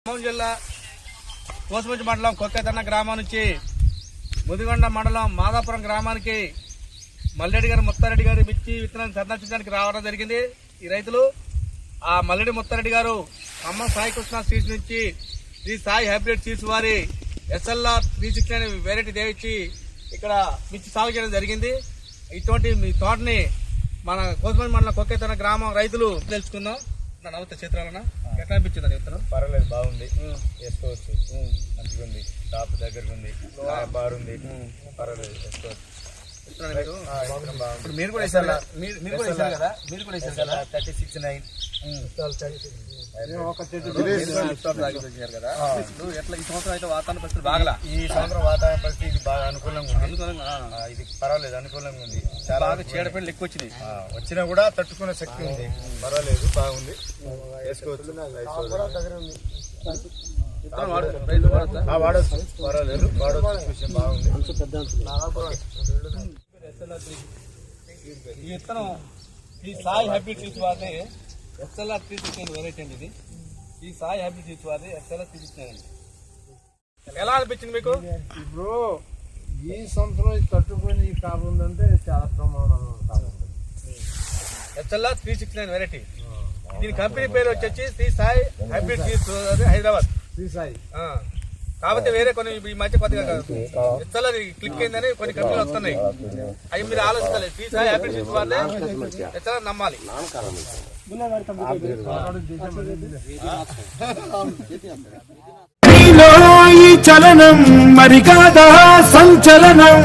ఖమ్మం జిల్లా కోసుమంచి మండలం కొక్కేతన్న గ్రామం నుంచి ముదిగొండ మండలం మాదాపురం గ్రామానికి మల్లెడి గారు ముత్తారెడ్డి గారు మిర్చి విత్తనాన్ని సందర్శించడానికి రావడం జరిగింది. ఈ రైతులు ఆ మల్లెడి ముత్తారెడ్డి గారు ఖమ్మం సాయి కృష్ణ సీడ్స్ నుంచి శ్రీ సాయి హైబ్రిడ్ సీడ్స్ వారి SLR 360 అనే వెరైటీ దేవిచ్చి ఇక్కడ మిర్చి సాగు చేయడం జరిగింది. ఇటువంటి మీ తోటని మన కోసుమంచి మండలం కొక్కేతన్న గ్రామం రైతులు తెలుసుకుందాం. నవ్వుతా చిత్రాలన్నా ఎట్లా అనిపించింది విత్తనం? పర్వాలేదు, బాగుంది, వేసుకోవచ్చు, మంచిగా ఉంది, టాప్ దగ్గరగా ఉంది, బాగుంది, పర్వాలేదు, వేసుకోవచ్చు. మీరు కూడా వేసారు కదా? మీరు కూడా వేసారు కదా? 36-9 కదా. ఎట్లా ఈ సంవత్సరం అయితే వాతావరణ పరిస్థితి బాగా, ఈ సంవత్సరం వాతావరణ పరిస్థితి ఇది బాగా అనుకూలంగా ఉంది. ఇది పర్వాలేదు, అనుకూలంగా ఉంది. చాలా బాగా చీడపీడలు ఎక్కువ వచ్చినాయి, వచ్చినా కూడా తట్టుకునే శక్తి ఉంది. పర్వాలేదు, బాగుంది, వేసుకోవచ్చు. వాడచ్చు, పర్వాలేదు, వాడచ్చు, విషయం బాగుంది. ఈ విత్తనం ఈ సాయి హైబ్రిడ్ సీడ్స్ వారిది SLR 360 వెరైటీ అండి. ఇది ఈ సాయి హైబ్రిడ్ సీడ్స్ వారిది SLR 360 అండి. ఎలా అనిపించింది మీకు? ఇప్పుడు ఈ సంవత్సరం తట్టుకొని కాకుందంటే చాలా ప్రమాణం కావాలి. SLR 360 variety. దీని కంపెనీ పేరు వచ్చి శ్రీ సాయి హైబ్రిడ్ సీడ్స్, హైదరాబాద్. శ్రీ సాయి కాబట్టి వేరే కొన్ని ఈ మధ్య కొద్దిగా SLR క్లిక్ అయిందని కొన్ని కంపెనీలు వస్తున్నాయి. అవి మీరు ఆలోచించాలి. శ్రీ సాయి హైబ్రిడ్ సీడ్స్ వాళ్ళే SLR నమ్మాలి. చలనం మరి కాదా సంచలనం,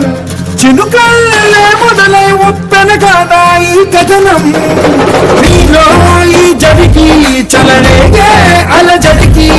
చినుకల్లే మొదలై ఉప్పెన కాదా ఈ కథనం, నీలో ఈ జడికి చలనేగే అలజడికి